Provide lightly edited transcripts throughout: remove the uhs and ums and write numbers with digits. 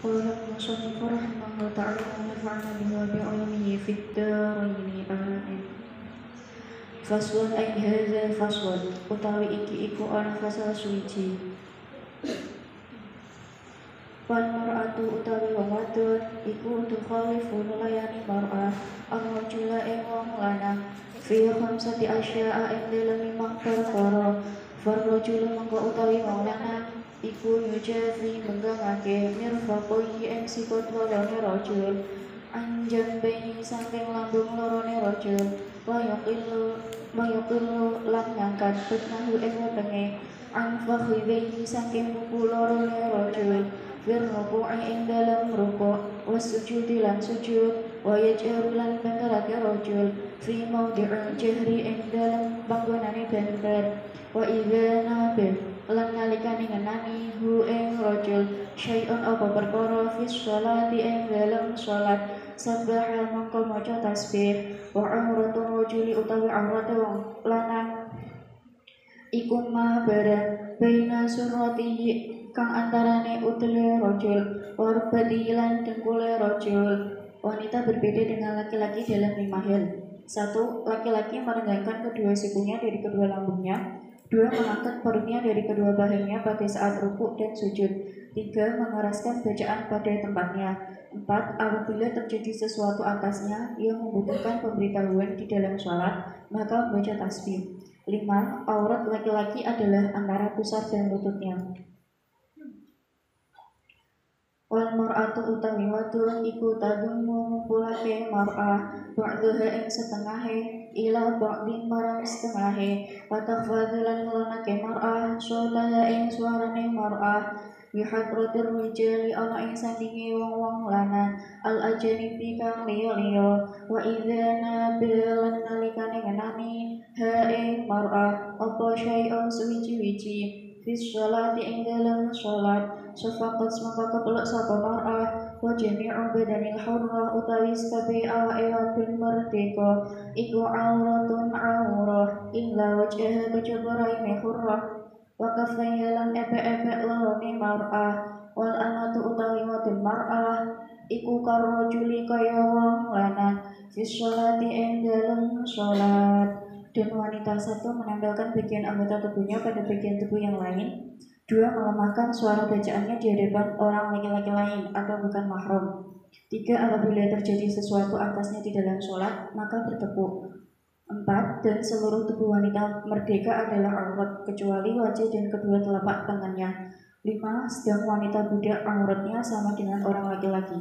Qala al-musannif rahimahullahu ta'ala wa nafa'ana bihi wa bi'ulumihi fid dharain amin. Faslun ay hadza faslun utawi iki iku ana fasal suci. Wal mar'atu utawi wong wadon iku tukhalifu layani mar'ah ar-rajula ing wong lanang fi khamsati asya'a ing dalem limang perkara. Farrajulu mangko utawi wong lanang iku yujafi menggangake mirfaqohi ing sikut lorone rajul anjam bayi saking lambung lorone rajul wa yuqillu lan ngangkat betnahu ing wetenge an fakhidhi saking buku lorone rajul fir ruku'i ing dalam rukuk was sujudi lan sujud wa yaj'aru lan banterake rajul fi mawdi'il jahri ing dalam panggonane banter wa idza nabil lan nalikane ngenani hu ing rajul syai'un apa perkara fi sholati ing dalam salat sabbaha mongko maca tasbih wa auratul rajuli utawi aurate wong lanang iku ma barang baina suratihi kang antarane utile rajul warbati lan dengkule rajul. Wanita berbeda dengan laki-laki dalam 5 hal. 1. Laki-laki merenggangkan kedua sikunya dari kedua lambungnya. 2. Mengangkat perutnya dari kedua bahunya pada saat rukuk dan sujud. 3. Mengeraskan bacaan pada tempatnya. 4. Apabila terjadi sesuatu atasnya yang membutuhkan pemberitahuan di dalam sholat, maka membaca tasbih. 5. Aurat laki-laki adalah antara pusar dan lututnya. Wal mar'atu utawi wadon iku tadummu ngumpulake mar'ah ba'daha ing setengahe ila ba'din marang setengahe wa takhfadhu lan ngelonake mar'ah sholtaha ing suarane mar'ah bihadratir rijali ana ing sandinge wong-wong lanang al ajanibi kang liya-liya wa idza nabilan nalikane ngenani ha ing mar'ah apa syai'un suwiji-wiji fis sholati ing dalam sholat safaqat maka kepeluk sapa mar'ah wa jami'u badanil hurrah utawi sekabe awake wadon merdeka iku auratun aurah illa wajhaha kejaba raine hurrah wa kaffaiha lan epek-epek lorone mar'ah wal amatu utawi wadon mar'ah iku karojuli kaya wong lanang fis sholati ing dalam sholat. Dan wanita satu menempelkan bagian anggota tubuhnya pada bagian tubuh yang lain. 2. Melemahkan suara bacaannya di hadapan orang laki-laki lain atau bukan mahram. 3. Apabila terjadi sesuatu atasnya di dalam sholat, maka bertepuk. 4. Dan seluruh tubuh wanita merdeka adalah aurat, kecuali wajah dan kedua telapak tangannya. 5. Sedang wanita budak auratnya sama dengan orang laki-laki.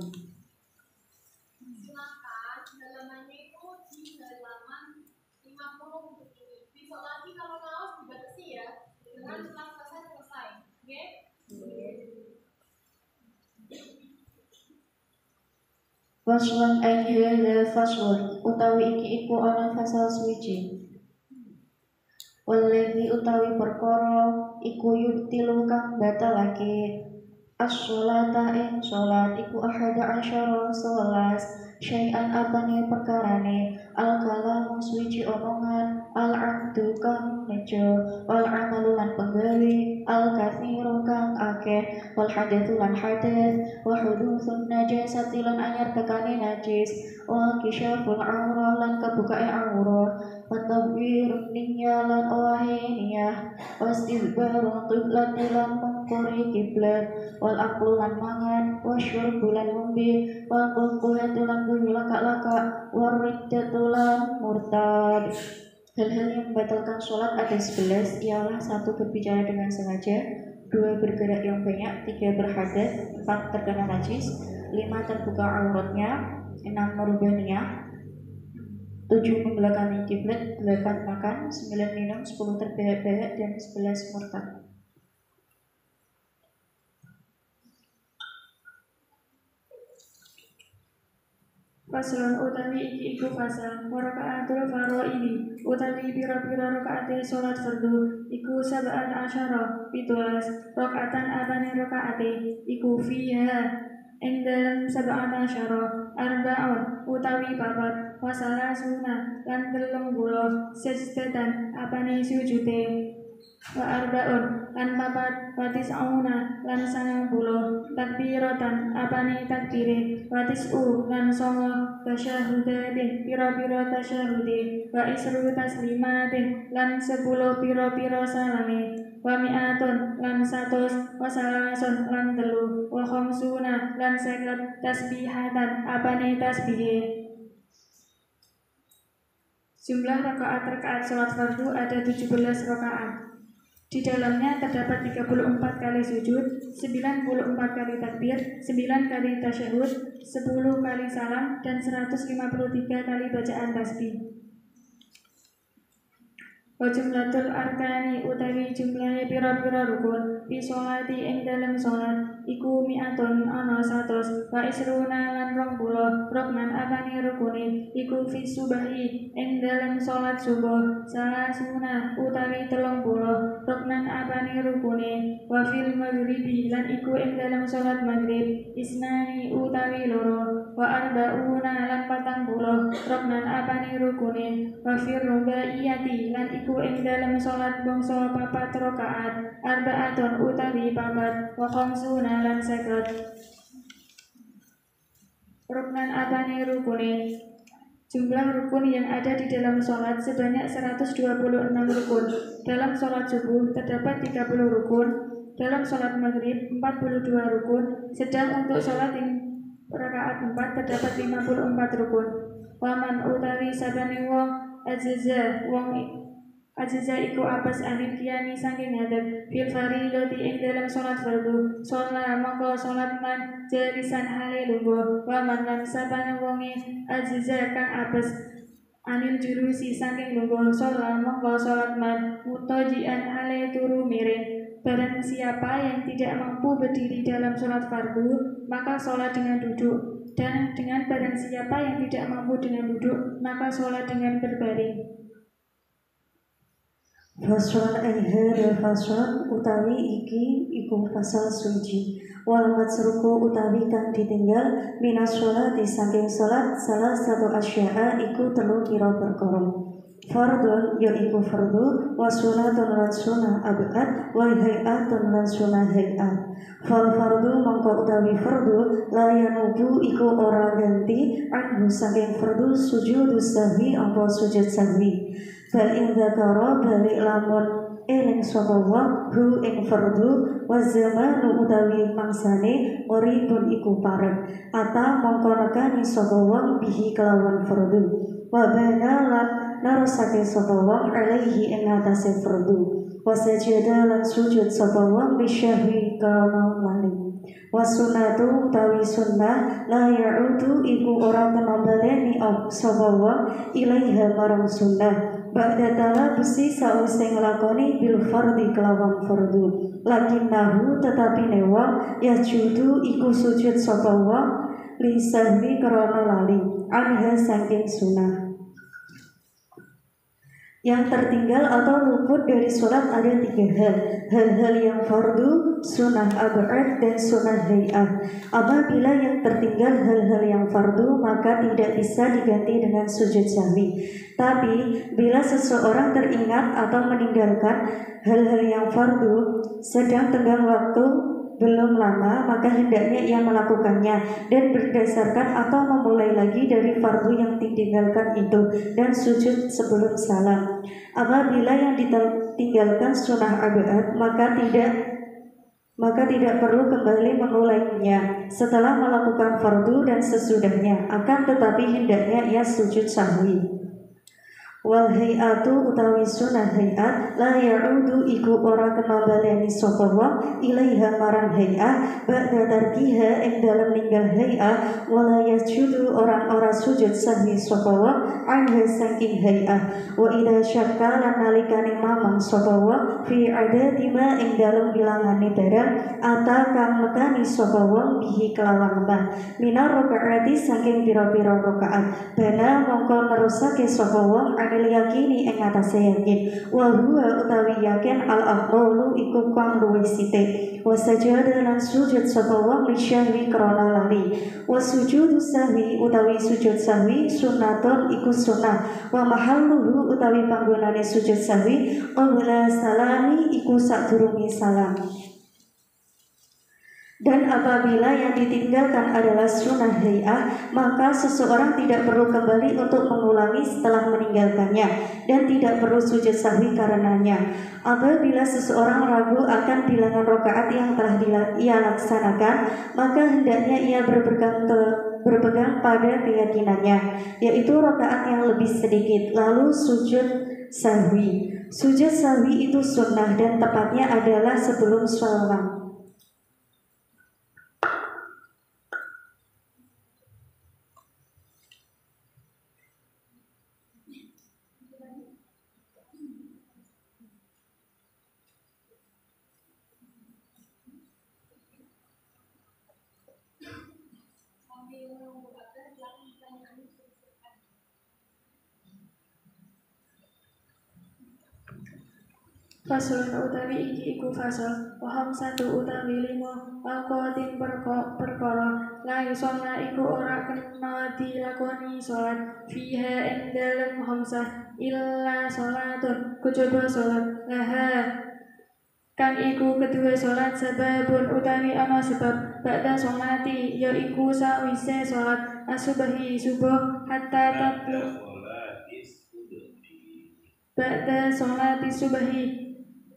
Faslun ay hadza faslun utawi iki iku ana fasal suci. Wallazi utawi perkara iku yubtilu kang batalake as-sholata ing sholat iku ahada asyara 11 syai'an apane perkarane al-kalamu suci omongan al-abdu kang nejo wal amalu lan penggawe al-kathiru kang akeh wal hadatsu lan hadas wa hudutsun najasati lan anyar tekane najis wa kisyaful aurah lan kabukae aurah wa tabwirun niyyah lan owahe niyah wa istidbarun qiblati lan mengkori kiblat wal aklu lan mangan wa syurbu lan ngombe wal qulquhatu lan bunyi laka-laka wa riddatu lan murtad. Hal-hal yang membatalkan sholat ada 11, ialah 1. Berbicara dengan sengaja, 2. Bergerak yang banyak, 3. Berhadas, 4. Terkena najis, 5. Terbuka auratnya, 6. Merubah niat, 7. Membelakangi kiblat, 8. Makan, 9. Minum, 10. Terbahak-bahak, dan 11. Murtad. Faslun utawi iki iku fasal rakaatul faraidi utawi pira-pira rakaate salat fardu iku sab'an asyara 17 rakaatan apane rakaate iku fiha ing dalem sab'an asyara arba'un utawi papat wasala sunah lan 30 sajdatan apane sujude wa arbaun lan papat wa tis'una lan 90 takbiratan apane takbire wa tis'u lan 9 tasyahudate pira-pira tasyahude wa isru taslimate lan 10 pira-pira salame wa mi'atun lan 100 wa salasun lan 3 wa khamsuna lan 50 tasbihatan apane tasbihe. Jumlah rakaat sholat fardu ada 17 rakaat. Di dalamnya terdapat 34 kali sujud, 94 kali takbir, 9 kali tasyahud, 10 kali salam, dan 153 kali bacaan tasbih. Wa jumlatul arkani utawi jumlahe pira-pira rukun fi sholati ing dalem sholat iku mi'atun ana 100 wa isruna lan 20 ruknan apane rukune iku fi subahi ing dalem sholat subuh salasuna utawi 30 ruknan apane rukune wa fil maghribi lan iku ing dalem sholat maghrib isnani utawi loro wa arbauna lan 40 ruknan apane rukune wa fil rubaiyati lan iku ing dalam sholat bangsa papat rakaat arbaatun utawi papat wa khamsuna lan 50 ruknan apane rukune. Jumlah rukun yang ada di dalam sholat sebanyak 126 rukun. Dalam sholat subuh terdapat 30 rukun, dalam sholat maghrib 42 rukun, sedang untuk sholat rakaat 4 terdapat 54 rukun. Waman utawi sabane wong Aziza iku apes ahli kiani saking ngadeg fil faridati ing dalam sholat fardu sholat mongko sholat man jalisan hale lungguh waman lan sabane wonge aziza kang apes anil jurusi saking lungguh sholat mongko sholat man mutajian hale turu miring. Barang siapa yang tidak mampu berdiri dalam sholat fardu maka sholat dengan duduk, dan dengan barang siapa yang tidak mampu dengan duduk maka sholat dengan berbaring. Faslun hada faslun utawi iki iku pasal suci wal matsruku utawi kang ditinggal minas sholati saking sholat salah satu asya'a iku telu kira perkara. Fardun yaiku fardu wa sunatun lan sunah abad wa hay'atun lan sunah hay'at. Fal fardu mongko utawi fardu la yanubu iku ora ganti anhu saking fardu sujudu sahwi apa sujud sahwi. Bal ing dzakara balik lamun eling sapa wa hu ing fardu wa zamanu utawi mangsane uribun iku parek ata mongko nekani sapa wa bihi kelawan fardu wa bana lan narasake sapa wa alaihi ing atase fardu wa sajada lan sujud sapa wa bisyahwi kana lali wa sunnatu utawi sunnah la ya'udu iku ora kena baleni sapa wa ilaiha marang sunnah ba'da talabusi sause nglakoni bil fardhi kelawan fardu lakinnahu tetapi newa yajudu iku sujud sapa wa li sahwi krana lali anha saking sunah. Yang tertinggal atau luput dari sholat ada 3 hal yang fardu, sunnah ab'ad, dan sunnah hay'ah. Apabila yang tertinggal hal-hal yang fardu maka tidak bisa diganti dengan sujud sahwi. Tapi bila seseorang teringat atau meninggalkan hal-hal yang fardu sedang tenggang waktu belum lama maka hendaknya ia melakukannya dan berdasarkan atau memulai lagi dari fardu yang ditinggalkan itu dan sujud sebelum salam. Apabila yang ditinggalkan sunnah ab'ad maka tidak perlu kembali memulainya setelah melakukan fardu dan sesudahnya, akan tetapi hendaknya ia sujud sahwi. Wal hay'atu utawi sunah hay'at la ya'udu iku ora kena baleni sapa wa ilaiha marang hay'ah ba'da tarkiha ing dalem ninggal hay'ah wala yasjudu ora sujud sahwi sapa wa anha saking hay'ah wa idza syakka lan nalikane mamang sapa wa fi adati ma ing dalem bilangane barang ata kang mekani sapa wa bihi kelawan ma minar rakaati saking pira-pira rakaat bana mongko nerusake sapa wa anil yakini ing atase yakin wa huwa utawi yakin al aqwalu iku kang luwih sithik wa sajada lan sujud sapa wa li syahwi krana lali wa sujudu sahwi utawi sujud sahwi sunnatun iku sunnah wa mahalluhu utawi panggonane sujud sahwi qabla salami iku iku sadurunge salam. Dan apabila yang ditinggalkan adalah sunnah hay'ah, maka seseorang tidak perlu kembali untuk mengulangi setelah meninggalkannya dan tidak perlu sujud sahwi karenanya. Apabila seseorang ragu akan bilangan rakaat yang telah ia laksanakan, maka hendaknya ia berpegang pada keyakinannya, yaitu rakaat yang lebih sedikit, lalu sujud sahwi. Sujud sahwi itu sunnah dan tepatnya adalah sebelum salam. Faslun utawi iki iku fasal waham satu utawi limo awqatin perkara la yusalla iku ora kena dilakoni salat fiha ing dalem khamsah illa salatun kejaba salat laha kang iku kedua salat sebabun utawi ana sebab ba'da salati yaiku sawise salat asubahi subuh hatta tatlu ba'da salati subahi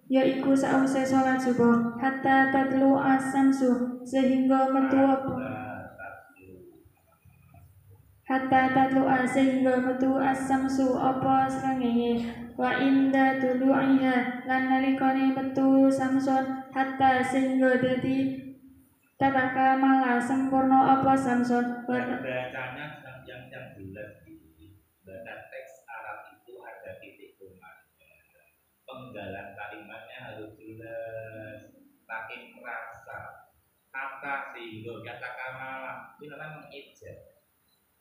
yaiku sause sholat subuh hatta tatlu as-samsu sehingga metu as-samsu apa srengenge wa inda tulu'iha lan nalikane metu samsun hatta sehingga dadi tataka malah sempurna apa samsun bacanya yang bulat di bahasa teks Arab itu ada titik komanya, penggalan kalimatnya harus jelas, pakai merasa kata sehingga kata kamalah itu namanya mengijab,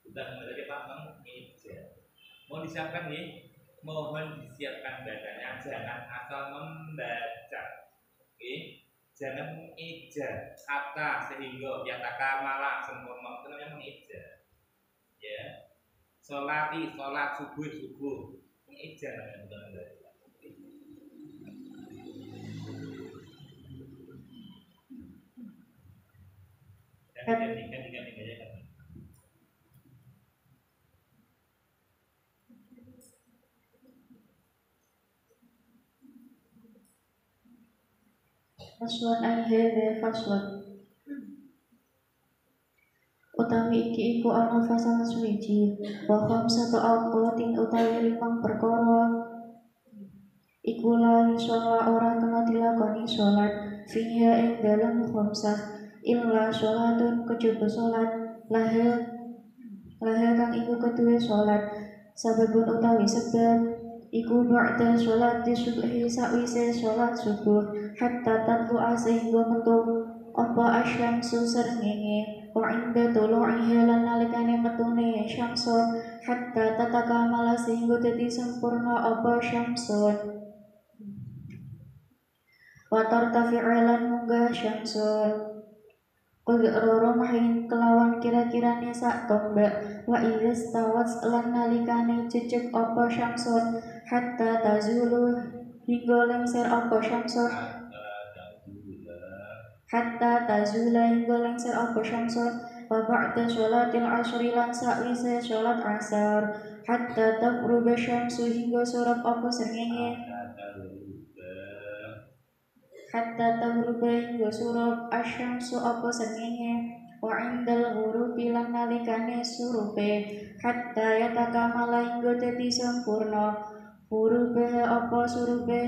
bukan menjadi apa mengijab. Mau disiapkan nih, mohon disiapkan bacanya, jangan asal membaca, jangan mengijab kata sehingga kata kamalah sempurna itu namanya mengijab, ya. Sholat subuh mengijab namanya, bukan membaca. Ganti aja kan. Faslun ay hadza faslun utawi iki iku ana fasal suwiji wa khamsatu awqatin utawi limang perkara iku la sholat ora kena dilakoni sholat fiha ing dalem khamsah illa sholatun kejaba sholat lahir kang iku kedue sholat sababun utawi sebab iku ba'da sholat di subuhi sakwise sholat subuh hatta tatlu sehingga metu apa asyamsu srengenge wa inda tulu'iha lan nalikane metune syamsun hatta tatakamala sehingga dadi sempurna apa syamsun wa tartafi'lan munggah syamsun Qadra mahin kelawan kira-kirane sak tombak wa idza stawat lan nalikane cecek apa syamsun hatta tazulu hingga lengser apa syamsun wa ba'da sholatil asri lan sakwise sholat asar hatta tagruba syamsu hingga sorab apa srengenge hatta tagruba hingga surab asyamsu apa srengenge wa indal ghurubi lan nalikane surupe hatta yatakamala hingga dadi sempurna hurubaha apa surupe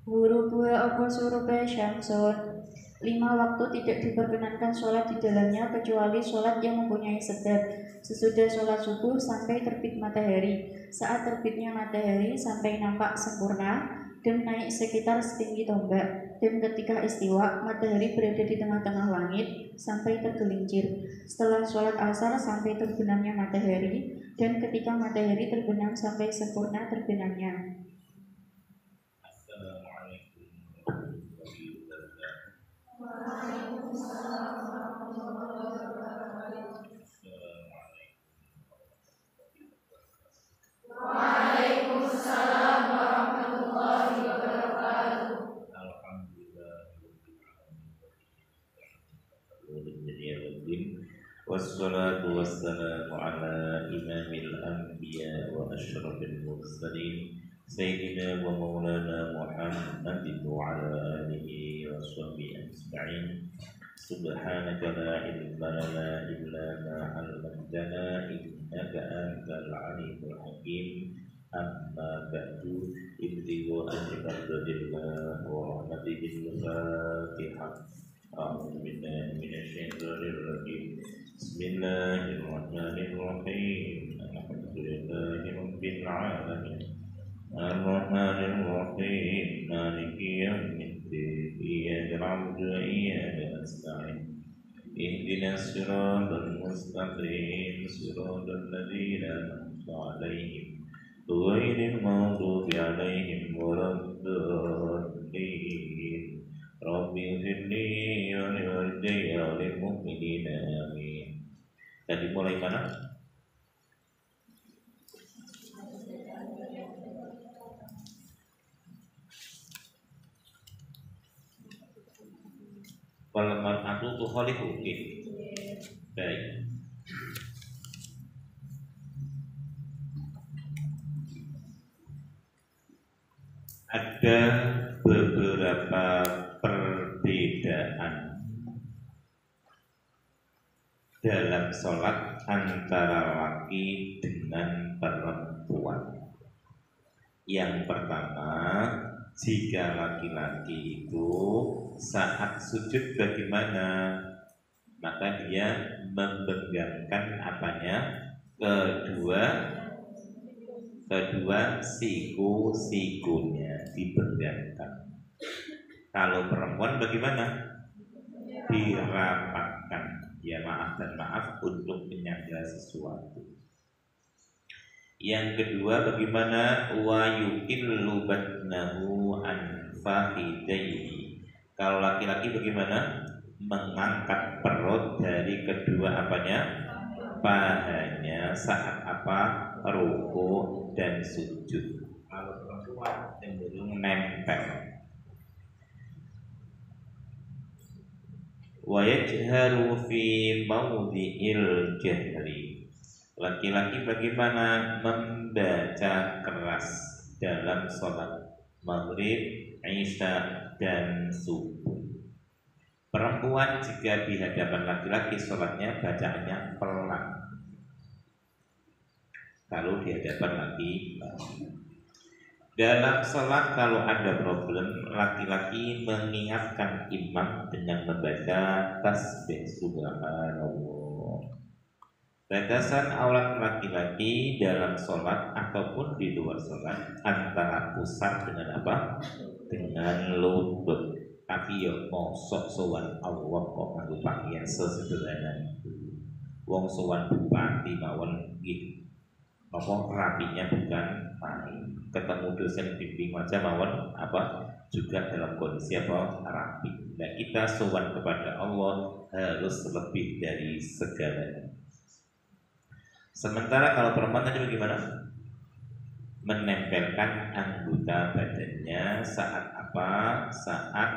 hurubaha apa surupe syamsun. 5 waktu tidak diperkenankan sholat di dalamnya kecuali sholat yang mempunyai sebab. Sesudah sholat subuh sampai terbit matahari, saat terbitnya matahari sampai nampak sempurna dan naik sekitar setinggi tombak, dan ketika istiwa matahari berada di tengah-tengah langit sampai tergelincir. Setelah sholat asar sampai terbenamnya matahari, dan ketika matahari terbenam sampai sempurna terbenamnya. Waalaikumsalam. والصلاة والسلام على إمام الأنبياء وأشرف المرسلين سيدنا ومولانا محمد وعلى آله وصحبه أجمعين. سبحانك لا علم لنا إلا ما علمتنا إنك أنت العليم الحكيم. أما بعد ابتغوا أن يرضى الله ورحمته الفاتحة. أعوذ بالله من الشيطان الرجيم. بسم الله الرحمن الرحيم. الحمد لله رب العالمين الرحمن الرحيم مالك يوم الدين إياك نعبد وإياك نستعين اهدنا الصراط المستقيم صراط الذين أنعمت عليهم غير المغضوب عليهم ولا الضالين. رب اغفر لي ولوالدي وللمؤمنين آمين. Tadi mulai mana? Wal mar'atu tukhalifu. Baik. Ada beberapa perbedaan dalam sholat antara laki dengan perempuan. Yang pertama, jika laki-laki itu saat sujud bagaimana? Maka dia membegangkan apanya? Kedua siku-sikunya dibegangkan. Kalau perempuan bagaimana? Dirapatkan. Ya maaf dan maaf untuk menyangga sesuatu. Yang kedua bagaimana? Wa yuqillu batnahu an fakhidaihi. Kalau laki-laki bagaimana? Mengangkat perut dari kedua apanya? Pahanya saat apa? Ruku dan sujud. Kalau perempuan cenderung nempel. Wa yajharu fi mawdi'il jahri. Laki-laki bagaimana? Membaca keras dalam sholat maghrib, isya dan subuh. Perempuan jika di hadapan laki-laki sholatnya bacaannya pelan. Kalau di hadapan laki-laki. Dalam sholat kalau ada problem, laki-laki mengingatkan imam dengan membaca tasbih subhanallah. Batasan aurat laki-laki dalam sholat ataupun di luar sholat antara pusat dengan apa? Dengan lutut. Tapi ya mosok sowan Allah kok nganggo pakaian sesederhana itu. Wong sowan bupati mawon nggih. Apa rapinya bukan main. Ketemu dosen bimbing aja mawon apa? Juga dalam kondisi apa? Rapi. Nah, kita sowan kepada Allah harus lebih dari segalanya. Sementara kalau perempuan tadi bagaimana? Menempelkan anggota badannya saat apa? Saat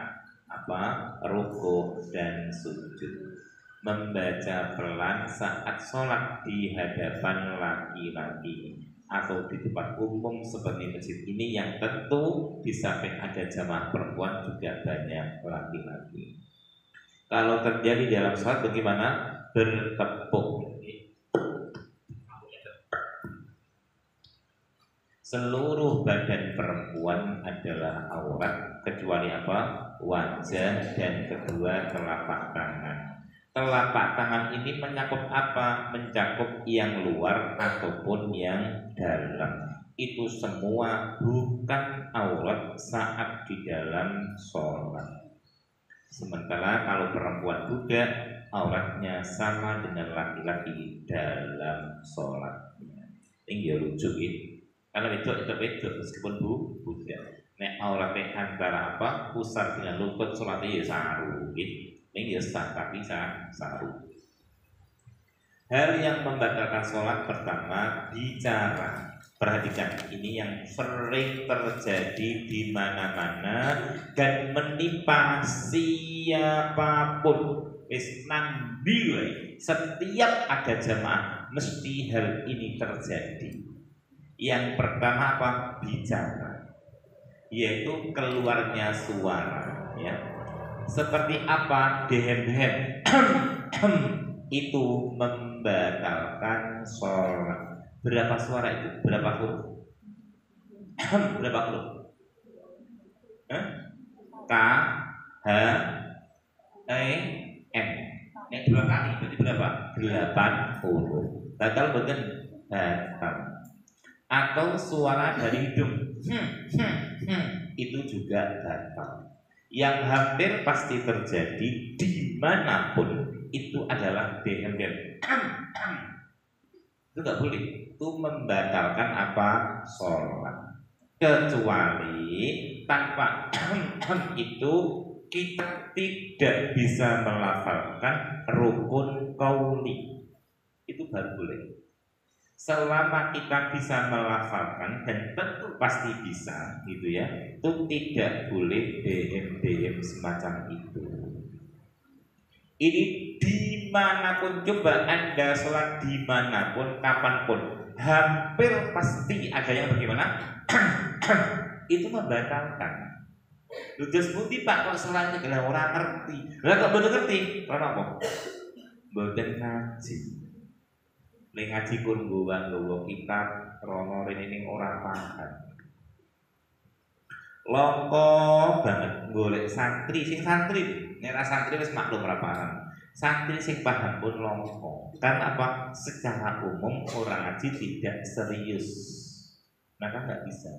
apa? Ruku dan sujud. Membaca pelan saat sholat di hadapan laki-laki atau di tempat umum seperti masjid ini yang tentu di samping ada jamaah perempuan juga banyak laki-laki. Kalau terjadi dalam sholat bagaimana? Bertepuk. Seluruh badan perempuan adalah aurat kecuali apa? Wajah dan kedua telapak tangan. Telapak tangan ini mencakup apa? Mencakup yang luar ataupun yang dalam. Itu semua bukan aurat saat di dalam sholat. Sementara kalau perempuan juga auratnya sama dengan laki-laki dalam sholatnya. Ini lucu ini. Kalau itu meskipun bukan. Nek auratnya antara apa? Pusar dengan lutut sholatnya ya saru. Ini ya sah tapi saru. Hal yang membatalkan sholat pertama bicara. Perhatikan ini yang sering terjadi di mana-mana dan menimpa siapapun. Wis nang ndi wae. Setiap ada jamaah mesti hal ini terjadi. Yang pertama apa? Bicara, yaitu keluarnya suara, ya. Seperti apa? Dehem-dehem itu membatalkan sholat. Berapa suara itu? Berapa huruf? Berapa huruf? K, H, E, M. Yang dua kali berarti berapa? 8 huruf. Batal bukan? Batal. Atau suara dari hidung, itu juga batal. Yang hampir pasti terjadi dimanapun itu adalah dehem-dehem. Itu nggak boleh. Itu membatalkan apa? Sholat. Kecuali tanpa itu kita tidak bisa melafalkan rukun qauli. Itu baru boleh. Selama kita bisa melafalkan, dan tentu pasti bisa gitu ya, itu tidak boleh DM semacam itu. Ini dimanapun, coba Anda sholat dimanapun, kapanpun, hampir pasti ada yang bagaimana? Itu membatalkan. Ludes putih Pak, kok sholatnya kena orang ngerti. Lah kok betul ngerti? Karena apa? Boten ngaji. Ning ngaji pun nggawa kitab rono rene ning ora paham. Longko banget golek santri sing santri. Nek ra santri wis maklum ora paham. Santri sing paham pun longko. Karena apa? Secara umum orang ngaji tidak serius. Maka nggak bisa.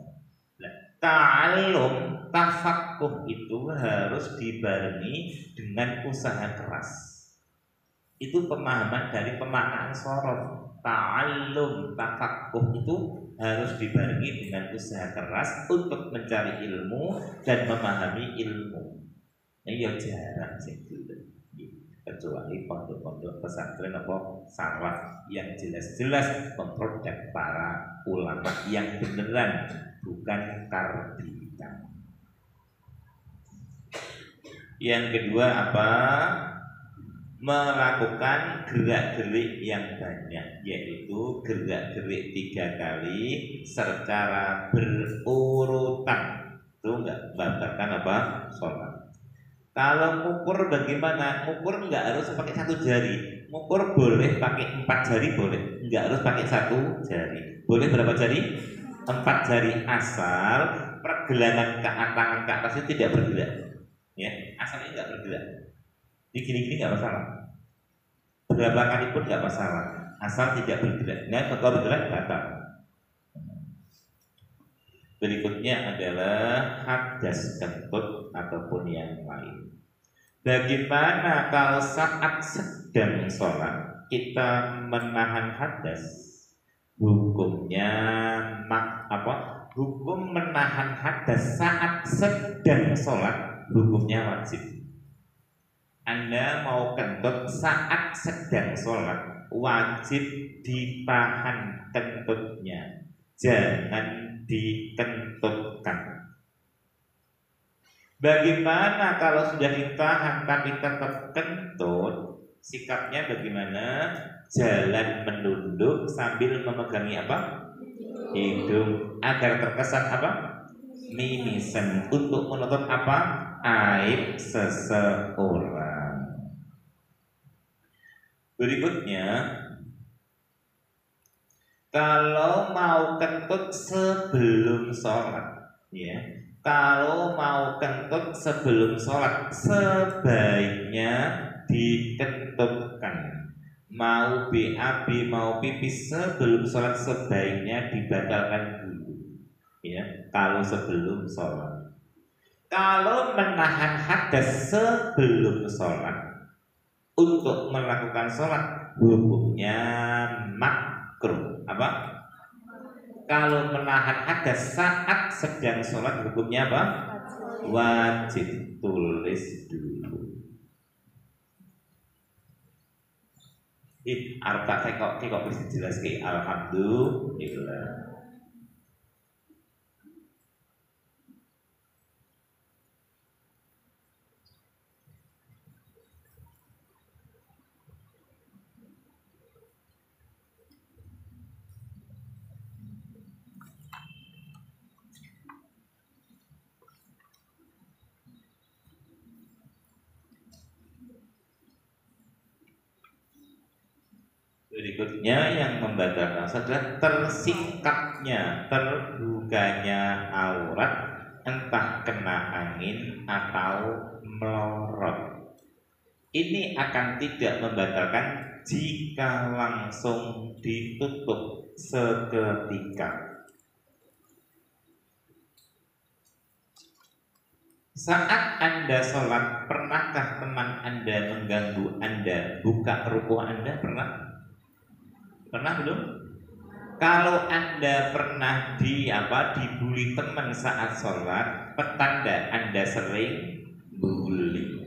Nah, ta'allum, tafaqquh itu harus dibarengi dengan usaha keras. Itu pemahaman dari pemaknaan sorof. Ta'allum, tafaqquh itu harus dibarengi dengan usaha keras untuk mencari ilmu dan memahami ilmu. Ini jarang sih dulu. Kecuali pondok-pondok pesantren apa salaf yang jelas-jelas memproduk para ulama yang beneran, bukan karbitan. Yang kedua apa? Melakukan gerak-gerik yang banyak, yaitu gerak-gerik 3 kali secara berurutan. Itu enggak membatalkan apa? Sholat. Kalau ngukur bagaimana? Ngukur enggak harus pakai 1 jari. Ngukur boleh pakai 4 jari, boleh. Enggak harus pakai 1 jari. Boleh berapa jari? 4 jari, asal pergelangan tangan ke atas itu tidak bergerak. Ya, asalnya enggak bergerak. Di gini-gini nggak masalah. Berapa kali pun nggak masalah, asal tidak bergerak. Nah, kalau bergerak batal. Berikutnya adalah hadas kentut ataupun yang lain. Bagaimana kalau saat sedang sholat kita menahan hadas? Hukumnya Hukum menahan hadas saat sedang sholat hukumnya wajib. Anda mau kentut saat sedang sholat, wajib ditahan kentutnya, jangan dikentutkan. Bagaimana kalau sudah ditahan tapi tetap kentut? Sikapnya bagaimana? Jalan menunduk sambil memegangi apa? Hidung, agar terkesan apa? Mimisen, untuk menutup apa? Aib seseorang. Berikutnya, kalau mau kentut sebelum sholat, ya, kalau mau kentut sebelum sholat sebaiknya dikentutkan. Mau BAB mau pipis sebelum sholat sebaiknya dibatalkan dulu, ya, kalau sebelum sholat. Kalau menahan hadas sebelum sholat untuk melakukan sholat hukumnya makruh. Apa? Kalau menahan hadas saat sedang sholat hukumnya apa? Wajib. Tulis dulu. Arta kok bisa jelas ke alhamdulillah. Berikutnya yang membatalkan adalah tersingkapnya, terbukanya aurat, entah kena angin atau melorot. Ini akan tidak membatalkan jika langsung ditutup seketika. Saat Anda sholat, pernahkah teman Anda mengganggu Anda buka ruko Anda? Pernah belum? Kalau Anda pernah dibully teman saat sholat, petanda Anda sering bully.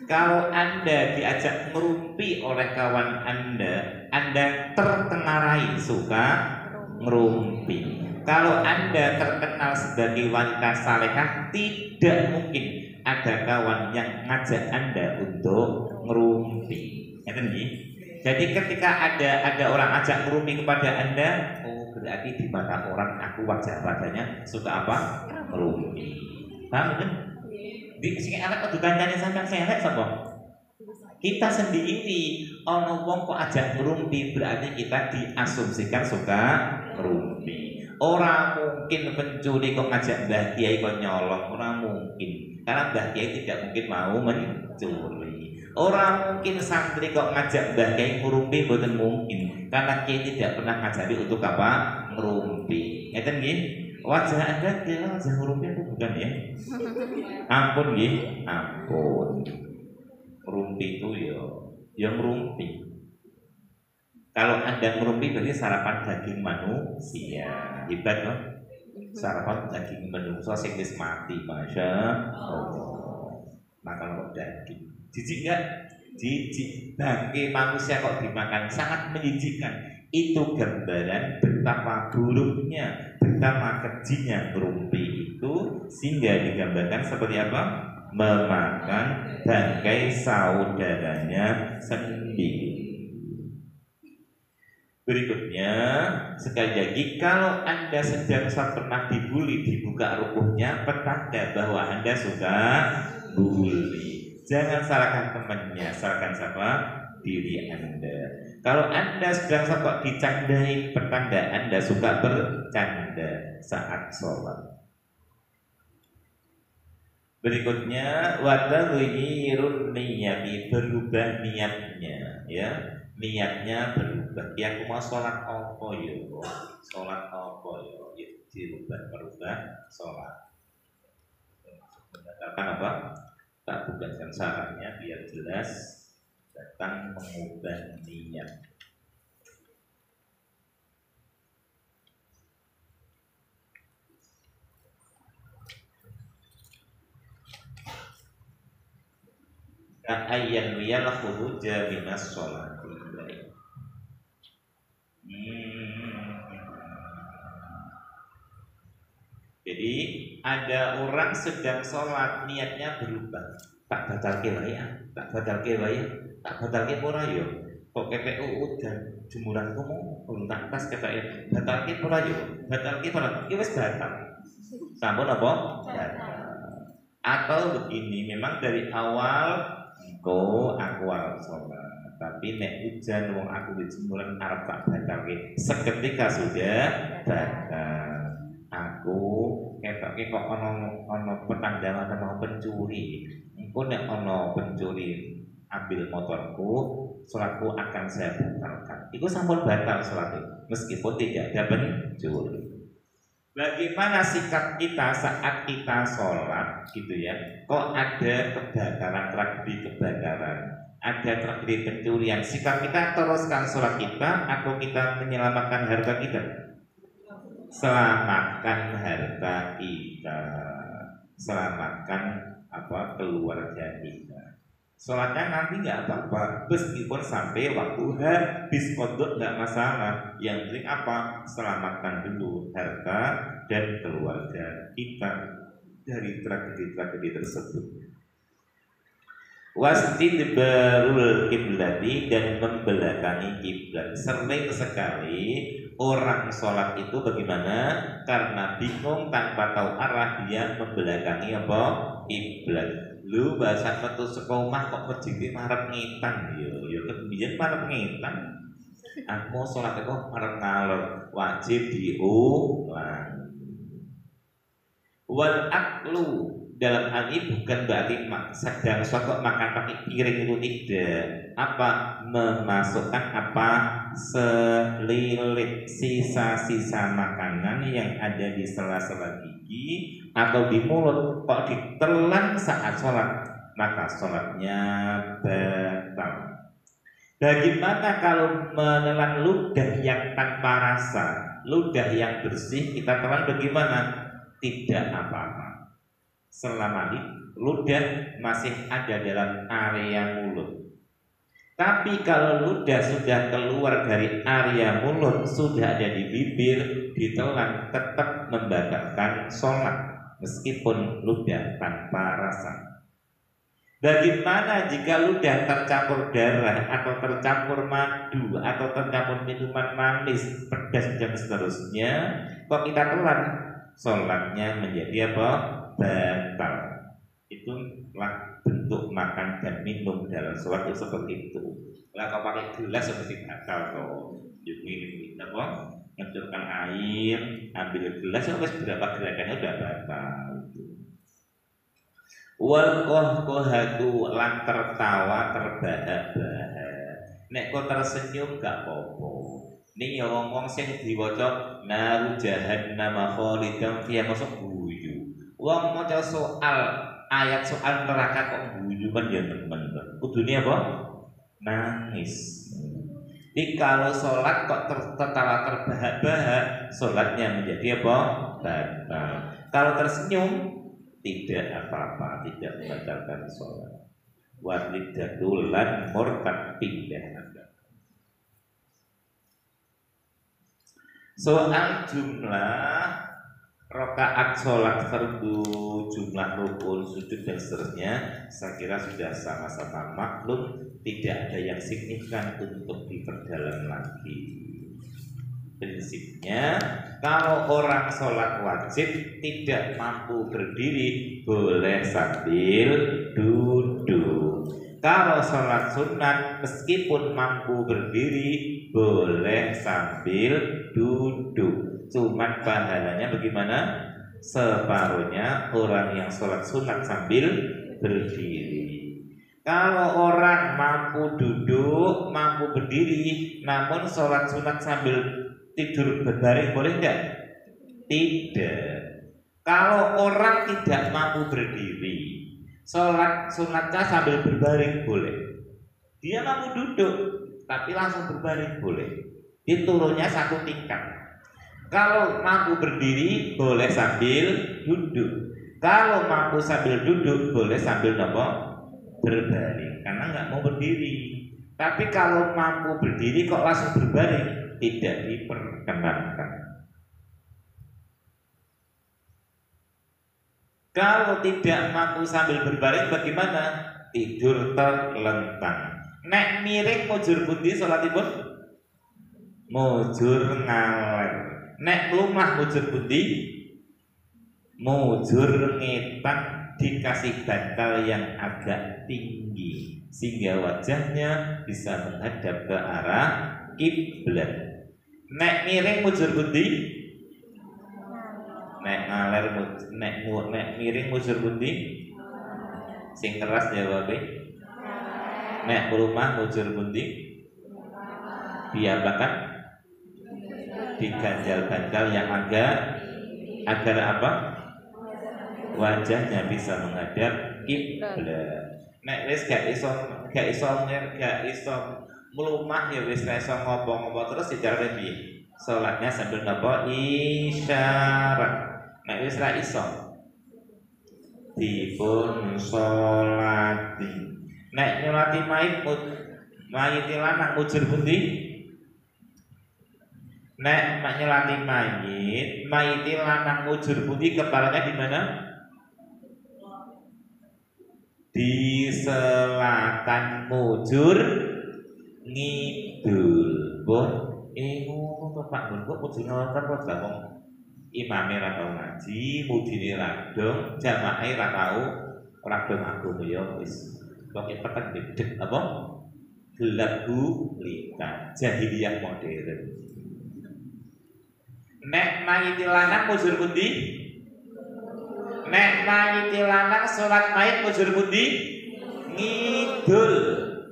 Kalau Anda diajak ngerumpi oleh kawan Anda tertengarai suka ngerumpi. Kalau Anda terkenal sebagai wanita salehah, tidak mungkin ada kawan yang ngajak Anda untuk ngerumpi. Jadi ketika ada orang ajak ngerumpi kepada Anda, oh berarti di mata orang aku wajah padanya suka apa? Ngerumpi. Paham kan? Di sini anak kudu kancane sampean selek sapa? Kita sendiri. Ono wong kok ajak ngerumpi berarti kita diasumsikan suka ngerumpi. Ora mungkin pencuri kok ngajak Mbah Kiai kok nyolong, ora mungkin. Karena Mbah Kiai tidak mungkin mau mencuri. Ora mungkin santri kok ngajak Mbah Kiai ngerumpi, mboten mungkin. Karena Kiai tidak pernah ngajari untuk apa? Ngerumpi. Ngeten nggih? Wajah Anda kira wajah ngerumpi itu bukan ya? Ampun nggih, ampun. Ngerumpi itu ya ngerumpi. Kalau Anda ngerumpi berarti sarapan daging manusia. Hebat loh. Sarapan daging manusia sing wis mati, Masya Allah. Makan kok daging. Jijik enggak? Jijik. Bangke manusia kok dimakan, sangat menjijikkan. Itu gambaran betapa buruknya, betapa kejinya ngerumpi itu, sehingga digambarkan seperti apa? Memakan bangkai saudaranya sendiri. Berikutnya, sekali lagi, kalau Anda sedang pernah dibully, dibuka rukuhnya, petanda bahwa Anda suka bully. Jangan salahkan temannya, salahkan siapa? Diri Anda. Kalau Anda sedang kok dicandai, petanda Anda suka bercanda saat sholat. Berikutnya, wataghyirun niyati, berubah niatnya, ya. Niatnya berubah. Ya aku mau sholat apa ya? Sholat apa ya? Berubah sholat. Mengatakan apa? Tak bukan syaratnya biar jelas, datang mengubah niat. Ka'ayyan wiyal khuruja minas sholati. Jadi ada orang sedang sholat, niatnya berubah. Tak batal kewaya, tak batal kewaya, tak batal kewaya yo. Kok KPU dan jemuran kamu belum tas KPU batal kewaya, batal kewaya, wes batal. Sampun apa? Batal. Atau begini, memang dari awal aku sholat, tapi nek hujan wong aku di jemuran arep tak batal seketika sudah batal. Aku ketoke kok ono petanda atau pencuri. Engko nek ono pencuri ambil motorku, sholatku akan saya batalkan. Itu sampun batal sholatnya, meskipun tidak ada pencuri. Bagaimana sikap kita saat kita sholat, gitu ya? Kok ada kebakaran, tragedi kebakaran, ada tragedi pencurian? Sikap kita teruskan sholat kita atau kita menyelamatkan harta kita? Selamatkan harta kita, selamatkan keluarga kita. Sholatnya nanti nggak apa-apa, meskipun sampai waktu habis kodok nggak masalah. Yang penting apa? Selamatkan dulu harta dan keluarga kita dari tragedi-tragedi tersebut. Wastidbarul kiblati, dan membelakangi kiblat. Sering sekali orang sholat itu bagaimana? Karena bingung tanpa tahu arah, dia membelakangi apa? Kiblat. Lu bahasa metu saka omah kok masjid marep ngitan yo kemudian marep ngitan. Aku sholat itu ngalor wajib diulang. Wal aklu dalam hal ini bukan berarti sedang suatu makan pakai piring itu tidak. Apa memasukkan apa selilit sisa-sisa makanan yang ada di sela-sela gigi atau di mulut kok ditelan saat sholat, maka sholatnya batal. Bagaimana kalau menelan ludah yang tanpa rasa, ludah yang bersih kita telan bagaimana? Tidak apa-apa. Selama ini ludah masih ada dalam area mulut. Tapi kalau ludah sudah keluar dari area mulut, sudah ada di bibir, ditelan, tetap membatalkan sholat meskipun ludah tanpa rasa. Bagaimana jika ludah tercampur darah atau tercampur madu atau tercampur minuman manis, pedas dan seterusnya, kok kita telan? Sholatnya menjadi apa? Batal. Itulah bentuk makan dan minum dalam sholat itu seperti itu. Lah kalau pakai gelas seperti batal kok. Jadi apa? Ngecurkan air, ambil gelas, sampai berapa gerakannya udah batal. Wal qahqahatu lan tertawa terbahak-bahak. Nek kok tersenyum gak apa-apa. Ning ya wong sing diwaca naru jahannam khalidan fiha masuk guyu. Wong maca soal ayat soal neraka kok guyu kan ya temen. Kudune apa? Nangis. Jadi kalau sholat kok tertawa terbahak-bahak, sholatnya menjadi apa? Batal. Kalau tersenyum tidak apa-apa, tidak membatalkan sholat. Walidatul lan murtad pindah. Soal jumlah rakaat sholat fardu, jumlah rukun, sujud dan seterusnya, saya kira sudah sama-sama maklum, tidak ada yang signifikan untuk diperdalam lagi. Prinsipnya, kalau orang sholat wajib tidak mampu berdiri, boleh sambil duduk. Kalau sholat sunat meskipun mampu berdiri, boleh sambil duduk. Cuman pahalanya bagaimana? Separuhnya orang yang sholat sunat sambil berdiri. Kalau orang mampu duduk, mampu berdiri, namun sholat sunat sambil tidur berbaring boleh tidak? Tidak. Kalau orang tidak mampu berdiri, sholat sunatnya sambil berbaring boleh. Dia mampu duduk, tapi langsung berbaring boleh. Diturunnya satu tingkat. Kalau mampu berdiri boleh sambil duduk. Kalau mampu sambil duduk boleh sambil berbaring, karena nggak mau berdiri. Tapi kalau mampu berdiri kok langsung berbaring, tidak diperkenankan. Kalau tidak mampu sambil berbaring bagaimana? Tidur terlentang. Nek miring mujur pundi salatipun? Mujur ngaler. Nek lumah mujur pundi? Mujur ngetak, dikasih bantal yang agak tinggi sehingga wajahnya bisa menghadap ke arah kiblat. Nek miring mujur pundi? Nek ngaler nek miring mujur pundi? Sing keras jawabe. Nek rumah mujur pundi? Diapakan? Diganjal bantal yang agar apa? Wajahnya bisa menghadap kiblat. Nek wis gak iso melumah ya wis gak iso ngopo-ngopo terus dijarane piye? Salatnya sambil napa? Isyarat. Nek wis ra iso dipun sholati. Nek nyolati mayit lanang mujur pundi? Nek nyolati mayit lanang mujur pundi kepalanya di mana? Di selatan mujur ngidul. Boh, ngono to Pak, kok mujur ngoten kok ngomong imame ra tau ngaji, mudine ra dong, jamaah ra tau ora dong agama ya wis. Kok petek gedhe apa? gelap gulita, jahiliyah modern. Nek mayit lanang mujur pundi? Nek mayit lanang salat mayit mujur pundi? Ngidul,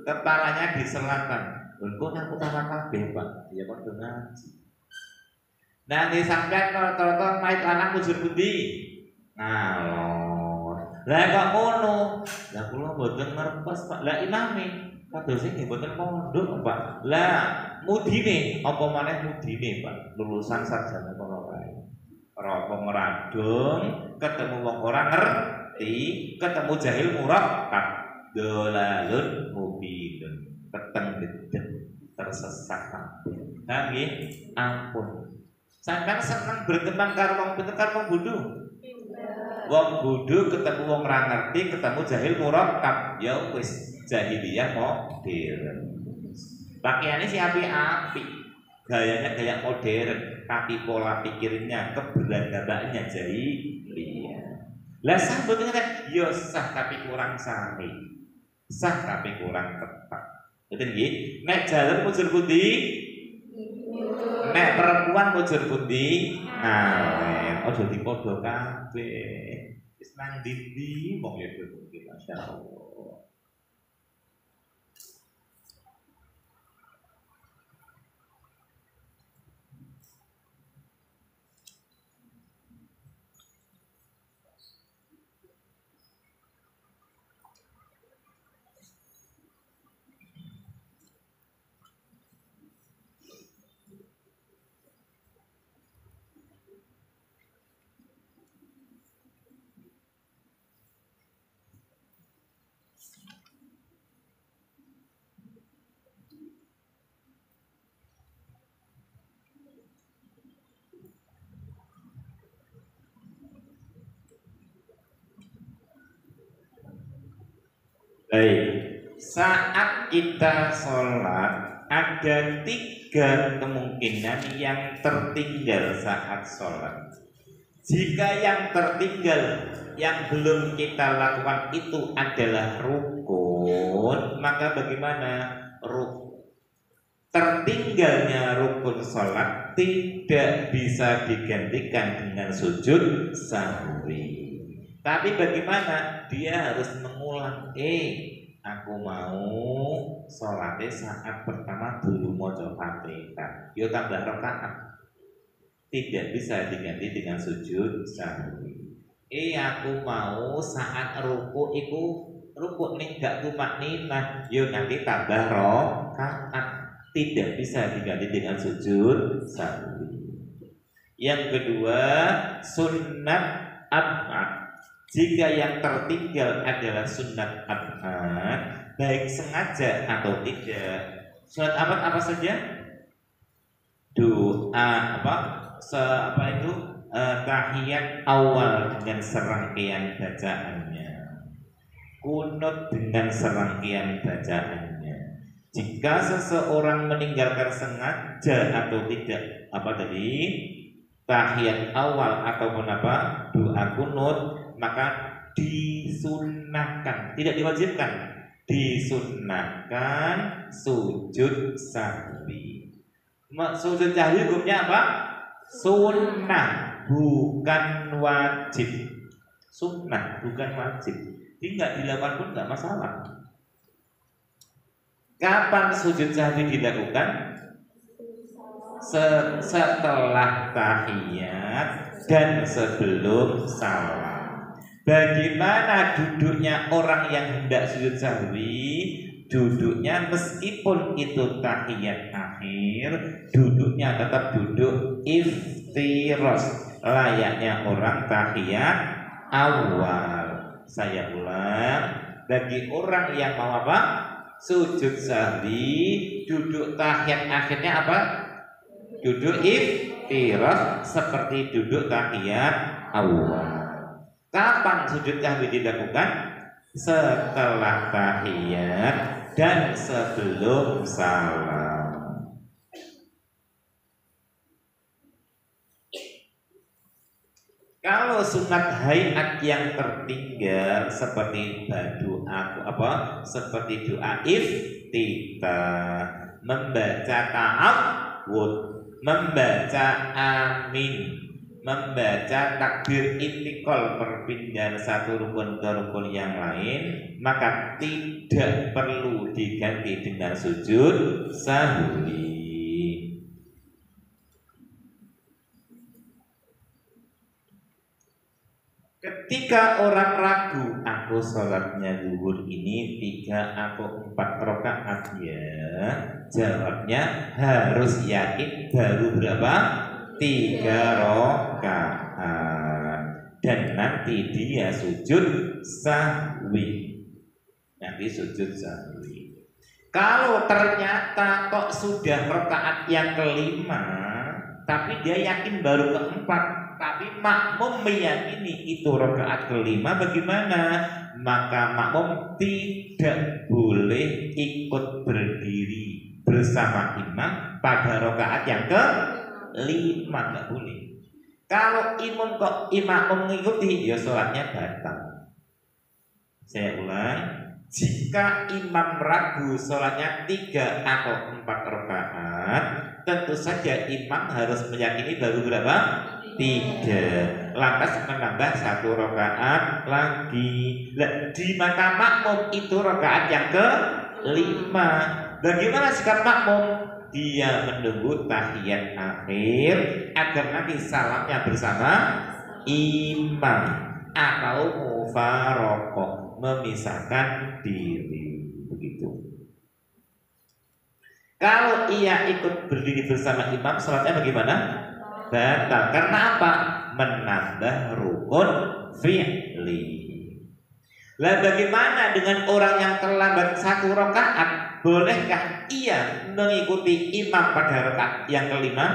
kepalanya di selatan. Engko nang utara kabeh, Pak. Ya kok ngaji. Nanti sampean kalau mayit lanang mujur pundi? Ngalor. Lah kok ngono? Lah kula mboten ngertos, Pak. Lah imame kados sing mboten pondok, Pak. Lah mudine apa maneh mudine, Pak? Lulusan sarjana kala wae. Ora wong radung, ketemu wong ora ngerti, ketemu jahil murakkab, dolalun mubinun, peteng dedet tersesat kabeh. Nah nggih, ampun. Sampeyan seneng berteman karo wong pinter karo wong bodho. Wong bodho ketemu wong ora ngerti, ketemu jahil murakkab, ya wis jahiliyah modern. Pakaiannya si api-api, gayanya gaya modern, tapi pola pikirnya keberagamannya jahiliyah. Lah sambut ngene, yo sah tapi kurang sari, sah tapi kurang tepat. Betul nggih? Nek jalan mujur pundi? Nek perempuan mujur pundi? Nah, ojo dipodo kabeh. Wis nang ndi wong ya iki masyaallah. Baik, saat kita sholat ada 3 kemungkinan yang tertinggal saat sholat. Jika yang tertinggal yang belum kita lakukan itu adalah rukun, maka bagaimana? Tertinggalnya rukun sholat tidak bisa digantikan dengan sujud sahwi. Tapi bagaimana? Dia harus mengulang. Aku mau sholatnya saat pertama dulu maca Fatihah. Yo tambah rakaat. Tidak bisa diganti dengan sujud sahwi. Aku mau saat ruku iku ruku ning gak tumakninah. Yo nanti tambah rakaat. Tidak bisa diganti dengan sujud sahwi. Yang kedua, sunat ab'ad. Jika yang tertinggal adalah sunat ab'ad, baik sengaja atau tidak. Sunat ab'ad apa saja? Doa tahiyat awal dengan serangkaian bacaannya, kunut dengan serangkaian bacaannya. Jika seseorang meninggalkan sengaja atau tidak tahiyat awal ataupun doa kunut, maka disunahkan, tidak diwajibkan, disunahkan sujud sahwi. Sujud sahwi hukumnya apa? Sunnah, bukan wajib. Sunnah, bukan wajib. Jadi nggak dilakukan pun nggak masalah. Kapan sujud sahwi dilakukan? Setelah tahiyat dan sebelum salam. Bagaimana duduknya orang yang hendak sujud sahwi? Duduknya meskipun itu tahiyat akhir, duduknya tetap duduk iftiros, layaknya orang tahiyat awal. Saya ulang, bagi orang yang mau sujud sahwi, duduk tahiyat akhirnya duduk iftiros seperti duduk tahiyat awal. Kapan sujud sahwi dilakukan? Setelah tahiyat dan sebelum salam. Kalau sunat hayat yang tertinggal seperti doa seperti doa iftitah, membaca ta'awud, membaca amin, membaca takbir intikal perpindahan satu rukun ke rukun yang lain, maka tidak perlu diganti dengan sujud sahwi. Ketika orang ragu, aku sholatnya zuhur ini 3 atau 4 rakaat ya, jawabnya harus yakin baru berapa? 3 rakaat. Dan nanti dia sujud sahwi. Kalau ternyata kok sudah rakaat yang kelima, tapi dia yakin baru keempat, tapi makmum meyakini itu rakaat kelima, bagaimana? Maka makmum tidak boleh ikut berdiri bersama imam pada rakaat yang kelima, nggak boleh. Kalau imam mengikuti, ya sholatnya batal. Saya ulang, jika imam ragu sholatnya 3 atau 4 rakaat, tentu saja imam harus meyakini baru berapa? 3, lantas menambah 1 rakaat lagi. Di mata makmum itu rakaat yang ke-5. Bagaimana sikap makmum? Dia menunggu tahiyat akhir agar nanti salamnya bersama imam, atau mufarokoh, memisahkan diri, begitu. Kalau ia ikut berdiri bersama imam, salatnya bagaimana? Batal. Karena apa? Menambah rukun fi'li. Lah bagaimana dengan orang yang terlambat 1 rakaat? Bolehkah ia mengikuti imam pada rakaat yang kelima?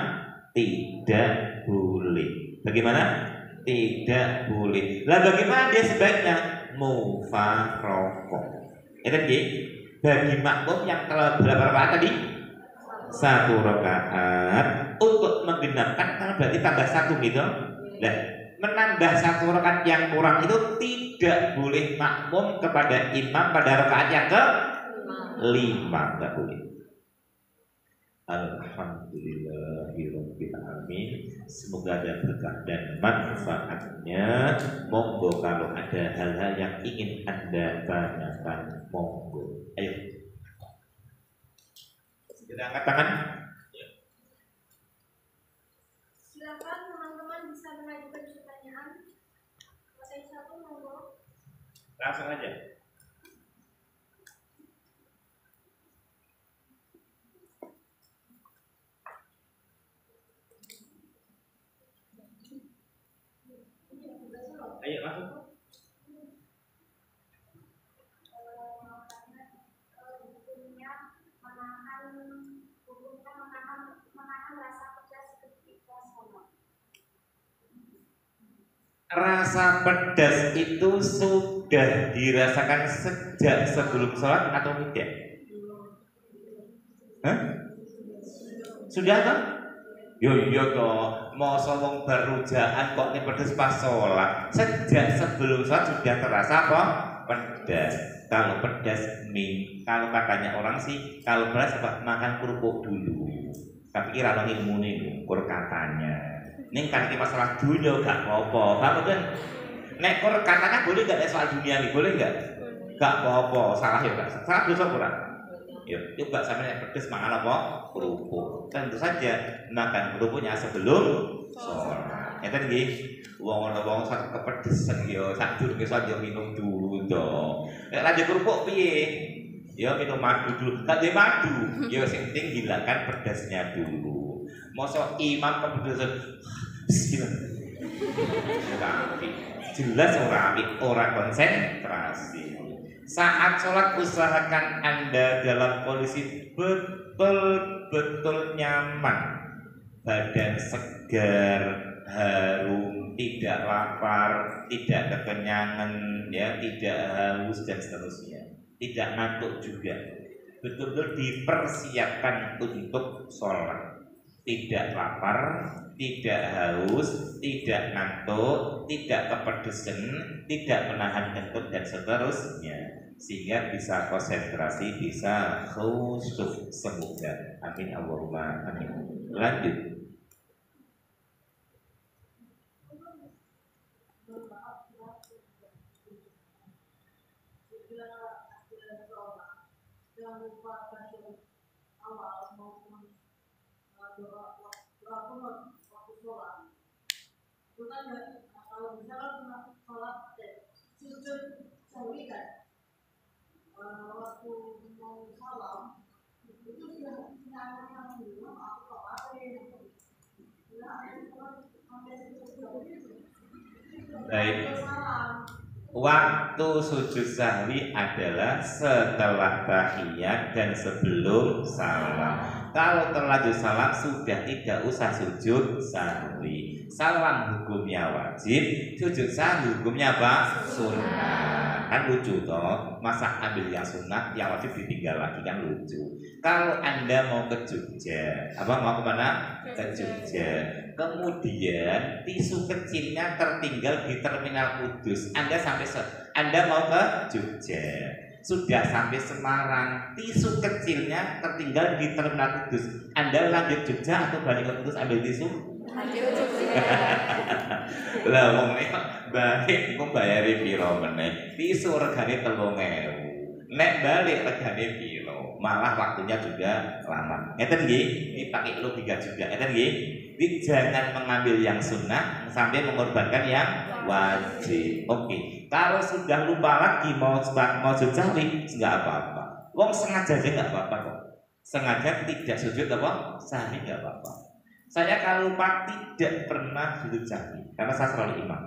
Tidak boleh. Bagaimana? Tidak boleh. Lah bagaimana dia sebaiknya? Mufarokoh. Bagi makmum yang telah berapa rakaat tadi? 1 rakaat, untuk menggenapkan kan berarti tambah 1 gitu. Nah, menambah 1 rakaat yang kurang itu tidak boleh makmum kepada imam pada rakaat yang ke-5, tidak boleh. Alhamdulillahirabbil alamin. Semoga ada berkah dan manfaatnya. Monggo kalau ada hal-hal yang ingin Anda tanyakan, monggo. Ayo. Kita angkat tangan. Silakan teman-teman bisa mengajukan pertanyaan. Kalau saya satu monggo. Langsung aja. Ayo langsung. Rasa pedas itu sudah dirasakan sejak sebelum sholat atau tidak? Hah? Sudah kan? Yo iya toh, mau wong barujaan kok ini pedas pas sholat. Sejak sebelum sholat sudah terasa apa? Pedas. Kalau pedas mie, kalau katanya orang sih, kalau pedas apa? Makan kerupuk dulu. Tapi kira orang ilmu nih, ukur katanya. Ini kan kita masalah dunia gak apa-apa. Kamu kan nekor katanya boleh gak soal dunia nih, boleh gak? Gak apa-apa, salah ya gak? Salah dosa kurang. Ya, coba sampai pedes makan apa? Kerupuk. Tentu saja makan kerupuknya sebelum sholat. Ya kan gini, wong sak kepedesan yo, sak durunge sholat yo minum dulu dong. Nek lanjut kerupuk piye? Ya minum madu dulu. Tak ada madu. Ya sing penting hilangkan pedasnya dulu. Mosok imam kepedesan. Bismillah. Jelas orang konsentrasi. Saat sholat usahakan Anda dalam kondisi betul-betul nyaman, badan segar, harum, tidak lapar, tidak kekenyangan, ya, tidak haus dan seterusnya, tidak ngantuk juga. Betul-betul dipersiapkan untuk sholat. tidak lapar, tidak haus, tidak ngantuk, tidak kepedesan, tidak menahan kentut dan seterusnya, sehingga bisa konsentrasi, bisa khusyuk. Semoga amin Allahumma amin. Lanjut. Kalau misalkan sholat sujud sahwi kan waktu mau salam itu sudah nyaman dulu atau apa Baik. Waktu sujud sahwi adalah setelah tahiyat dan sebelum salam. Kalau terlanjur salam sudah tidak usah sujud sahwi. Salam hukumnya wajib, sujud sahwi hukumnya apa? Sunnah. Kan lucu toh, masa ambil yang sunnah, yang wajib ditinggal lagi, kan lucu. Kalau Anda mau ke Jogja, mau kemana? Ke Jogja. Kemudian tisu kecilnya tertinggal di Terminal Kudus. Anda mau ke Jogja, sudah sampai Semarang, tisu kecilnya tertinggal di Terminal Kudus. Anda lanjut Jogja atau balik ke Kudus ambil tisu? Lanjut Jogja. Lah wong nek balik engko bayari piro meneh? Tisu regane 3.000. Nek balik regane piro? Malah waktunya juga lama. Ngeten nggih, dipakai logika juga. Ngeten nggih. Jadi jangan mengambil yang sunnah sampai mengorbankan yang wajib. Oke. Kalau sudah lupa lagi mau sujud sahwi, enggak apa-apa. Wong sengaja aja enggak apa-apa kok. Sengaja tidak sujud apa? Sahwi enggak apa-apa. Saya kalau lupa tidak pernah sujud sahwi karena saya selalu imam.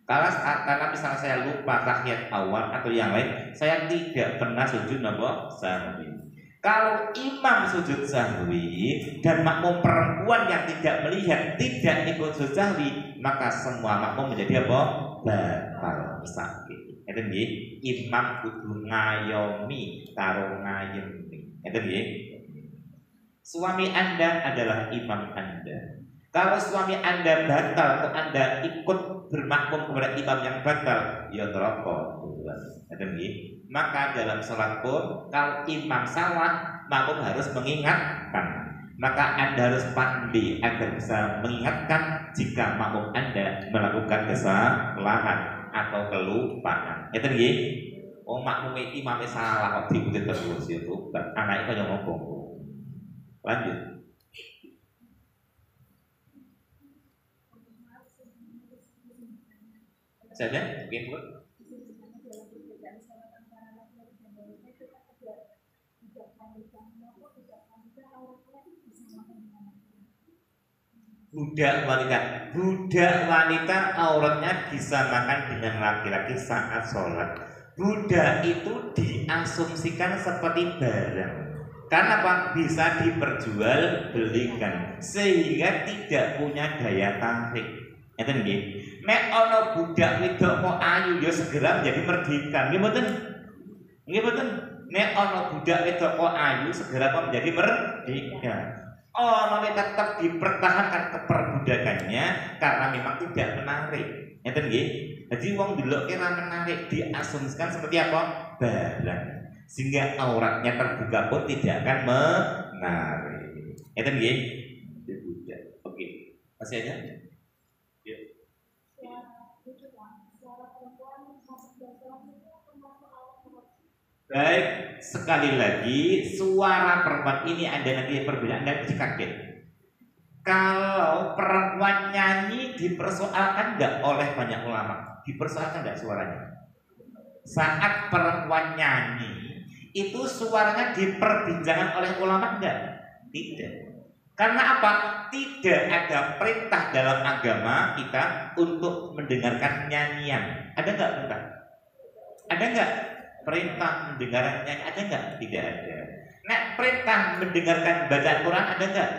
Karena misalnya saya lupa tahiyat awal atau yang lain, saya tidak pernah sujud apa? Sahwi. Kalau imam sujud sahwi dan makmum perempuan yang tidak melihat tidak ikut sujud sahwi, maka semua makmum menjadi apa? Batal sakit. Itu nggih, imam kudu ngayomi karo ngayemi. Itu nggih. Suami Anda adalah imam Anda. Kalau suami Anda batal atau Anda ikut bermakmum kepada imam yang batal, ya neraka. Itu nggih. Maka dalam sholat pun kalau imam salah, makmum harus mengingatkan. Maka Anda harus pandai agar bisa mengingatkan jika makmum Anda melakukan kesalahan atau kelupaan. Itu nggih. Oh makmum imamnya salah kok diikuti terus ya tuh. Anak itu yang ngomong. Lanjut. Saja, mungkin Bu. Budak wanita auratnya disamakan dengan laki-laki saat sholat. Budak itu diasumsikan seperti barang. Karena apa? Bisa diperjualbelikan sehingga tidak punya daya tarik. Itu nggih. Nek ana budak wedok mau ayu ya segera menjadi merdeka. Nggih mboten? Nggih mboten? Nek ana budak wedok mau ayu segera menjadi merdeka. Oh, tetap dipertahankan keperbudakannya karena memang tidak menarik. Ngeten nggih. Jadi wong delok ora menarik diasumsikan seperti apa? Barang. Sehingga auratnya terbuka pun tidak akan menarik. Ngeten nggih. Budak. Oke. Masih ada? Ya. Baik, sekali lagi suara perempuan ini ada nanti perbedaan dan kaget. Kalau perempuan nyanyi dipersoalkan enggak oleh banyak ulama? Dipersoalkan enggak suaranya? Saat perempuan nyanyi itu suaranya diperbincangkan oleh ulama enggak? Tidak. Karena apa? Tidak ada perintah dalam agama kita untuk mendengarkan nyanyian. Ada enggak perintah? Ada enggak? Perintah mendengarkan nyanyi ada enggak? Tidak ada. Nah, perintah mendengarkan bacaan Quran ada enggak?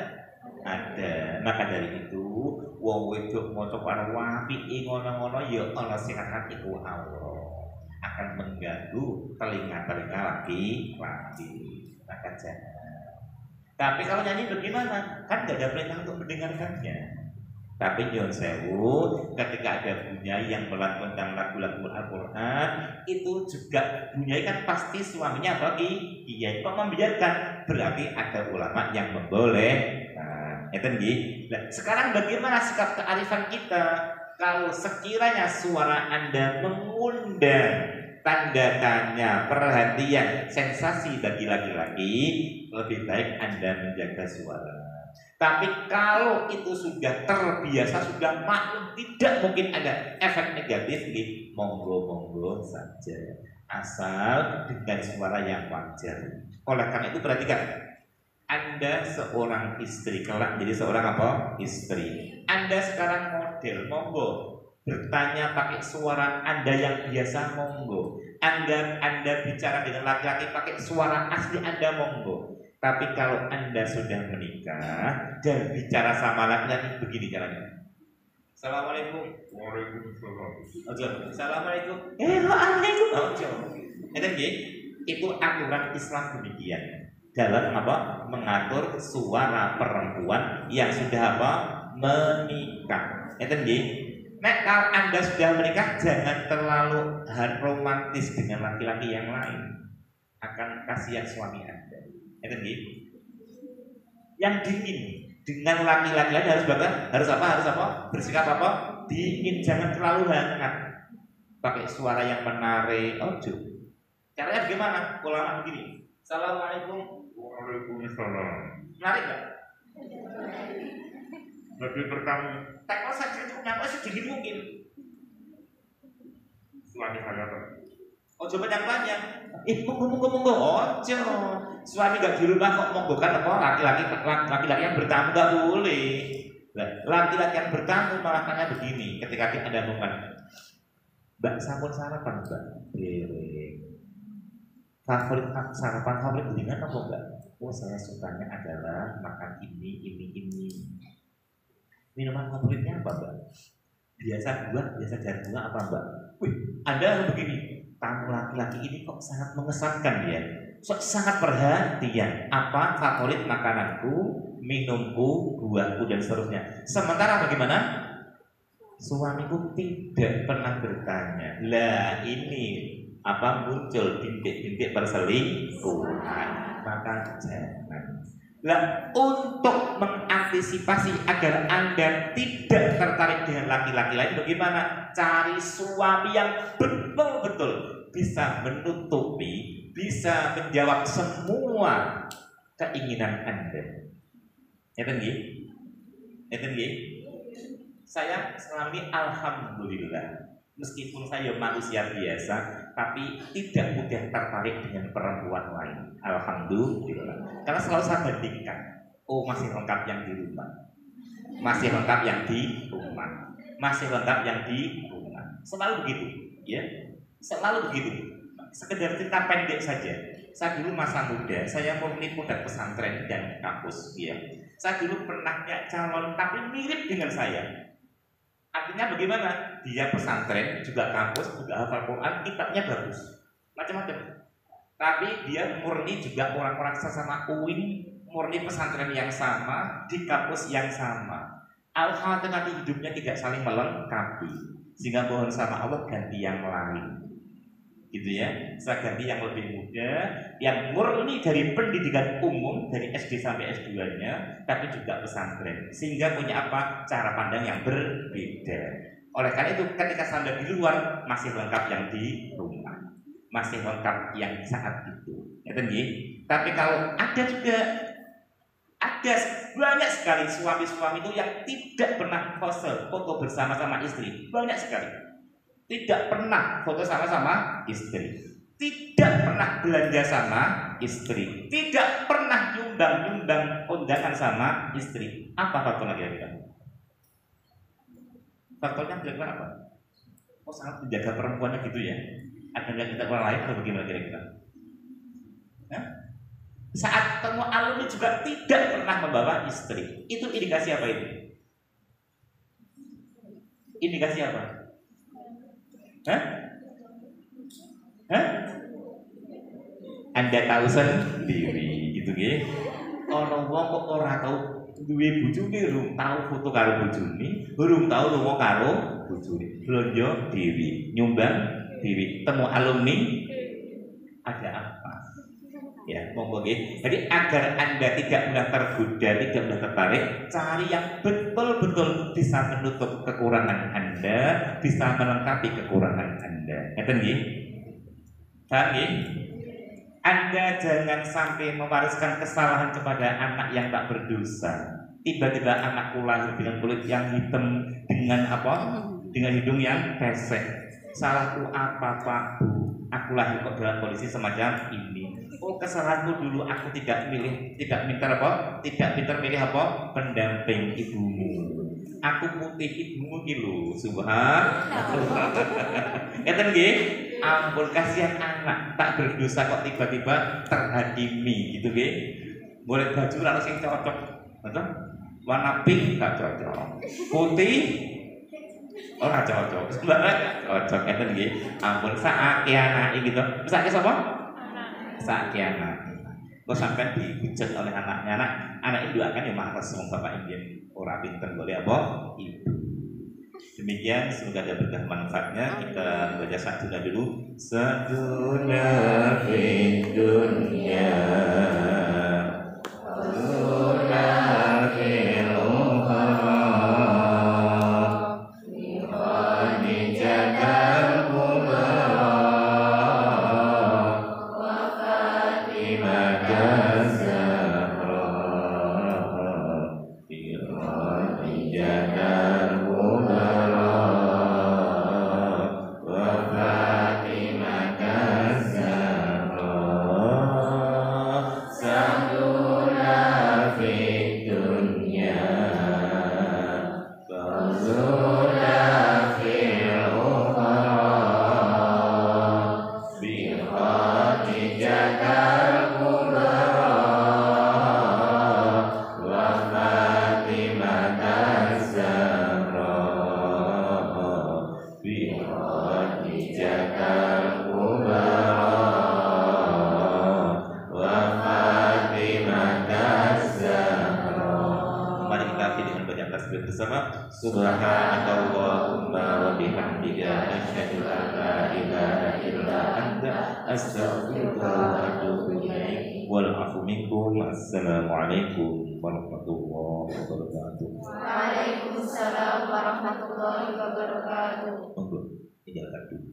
Ada. Maka dari itu, wong wedok maca Quran wapi ngono-ngono ya ana sing akan iku akan mengganggu telinga laki-laki. Maka jangan. Tapi kalau nyanyi bagaimana? Kan tidak ada perintah untuk mendengarkannya. Tapi Nyon Sewu, ketika ada bunyai yang melantunkan lagu-lagu Al-Quran, itu juga bunyai kan pasti suaminya apa? Iya, kok membiarkan? Berarti ada ulama yang membolehkan. Sekarang bagaimana sikap kearifan kita? Kalau sekiranya suara Anda mengundang tanda tanya, perhatian, sensasi bagi laki-laki, lebih baik Anda menjaga suara. Tapi kalau itu sudah terbiasa, sudah maklum, tidak mungkin ada efek negatif, monggo-monggo saja, asal dengan suara yang wajar. Oleh karena itu perhatikan, Anda seorang istri, kelak jadi seorang apa? Istri. Anda sekarang model, monggo bertanya pakai suara Anda yang biasa, monggo. Anda bicara dengan laki-laki pakai suara asli Anda, monggo. Tapi kalau Anda sudah menikah dan bicara sama laki-laki begini caranya. Assalamualaikum. Waalaikumsalam. Assalamualaikum. Waalaikumsalam. Itu aturan Islam demikian. Dalam apa? Mengatur suara perempuan yang sudah apa? Menikah. Nah, kalau Anda sudah menikah, jangan terlalu romantis dengan laki-laki yang lain. Akan kasihan suami Anda. Yang dingin dengan laki-laki lain harus apa? Bersikap apa? Dingin, jangan terlalu hangat. Pakai suara yang menarik. Caranya bagaimana? Ulama begini. Assalamualaikum. Waalaikumsalam. Menarik nggak? Lebih bertanggung. Tekol saja cukup sedikit mungkin. Suami saya ojo banyak-banyak. Monggo. Ojo. Suami gak di rumah kok monggokan apa? Laki-laki yang bertamu gak boleh. Laki-laki yang bertamu malah tanya begini ketika Anda ngomong, Mbak sampun sarapan Mbak? Favorit sarapan favorit dengan apa Mbak? Oh saya sukanya adalah makan ini. Minuman favoritnya apa Mbak? Biasa jalan bunga apa Mbak? Wih, Anda begini. Tamu laki-laki ini kok sangat mengesankan dia, sangat perhatian. Apa favorit makananku, minumku, buahku dan seterusnya. Sementara bagaimana? Suamiku tidak pernah bertanya. Lah ini apa muncul bintik-bintik perselingkuhan. Maka jangan. Lah untuk mengantisipasi agar Anda tidak tertarik dengan laki-laki lain, bagaimana? Cari suami yang betul-betul bisa menutupi, bisa menjawab semua keinginan Anda. Saya selama ini alhamdulillah, meskipun saya manusia biasa, tapi tidak mudah tertarik dengan perempuan lain. Alhamdulillah. Karena selalu saya bandingkan, masih lengkap yang di rumah, masih lengkap yang di rumah, masih lengkap yang di rumah. Selalu begitu, ya. Selalu begitu. Sekedar cerita pendek saja. Saya dulu masa muda, saya murni produk pesantren dan kampus, ya. Saya dulu pernah punya calon tapi mirip dengan saya. Artinya bagaimana? Dia pesantren, juga kampus, juga hafal Quran, kitabnya bagus, macam-macam. Tapi dia murni juga orang-orang sesama UIN, murni pesantren yang sama, di kampus yang sama. Alhasil nanti hidupnya tidak saling melengkapi, sehingga mohon sama Allah ganti yang lain. Gitu ya, saya ganti yang lebih muda, yang murni dari pendidikan umum dari SD sampai S2-nya, tapi juga pesantren, sehingga punya apa? Cara pandang yang berbeda. Oleh karena itu, ketika Anda di luar masih lengkap yang di rumah, masih lengkap yang saat itu. Tapi kalau ada banyak sekali suami-suami itu yang tidak pernah pose foto bersama-sama istri, banyak sekali. Tidak pernah foto sama-sama istri, tidak pernah belanja sama istri, tidak pernah nyumbang undangan sama istri. Apa faktornya kira-kira? Faktornya kira-kira apa? Sangat menjaga perempuannya gitu ya, agar nggak kita orang lain atau bagaimana kira-kira? Saat ketemu alumni juga tidak pernah membawa istri. Itu indikasi apa itu? Indikasi apa? Anda tahu sendiri gitu ya. ana wong kok ora tau duwe bojone, urung tau foto karo bojone, urung tau lunga karo bojone. Blonjo dewi, nyumbang dewi, temu alumni ada apa? Ya, monggo nggih. Jadi agar Anda tidak mudah tergoda, tidak mudah tertarik, cari yang betul-betul bisa menutup kekurangan Anda, bisa melengkapi kekurangan Anda. Ngeten nggih? Paham nggih? Anda jangan sampai mewariskan kesalahan kepada anak yang tak berdosa. Tiba-tiba anakku lahir dengan kulit yang hitam, dengan apa? Dengan hidung yang pesek. Salahku apa, Pak? Aku lahir kok dalam kondisi semacam ini. Oh, kesalahanku dulu aku tidak pintar apa? Tidak pintar milih apa? Pendamping ibumu. Aku putih ibumu iki lho, subhanallah. Ngeten nggih? Ampun, kasihan anak tak berdosa kok tiba-tiba terhadimi gitu nggih. Boleh baju ora sing cocok. Betul? Warna pink gak cocok. Putih ora cocok. Cocok ngeten nggih. Ampun, saake anake gitu. Saake sapa? Saake anak. Kok sampai dihujat oleh anaknya, anak itu akan ya males wong bapak Indian ora pinter boleh apa? Ibu. Demikian, semoga ada berkah manfaatnya. Kita baca saduna dulu. Saduna fid dunya, saduna fil Subhanakallahumma wa bihamdika asyhadu an la ilaha illa anta astaghfiruka wa atubu ilaik. Wal afu minkum. Assalamualaikum warahmatullahi wabarakatuh. Waalaikumsalam warahmatullahi wabarakatuh. Monggo, tinggalkan dulu.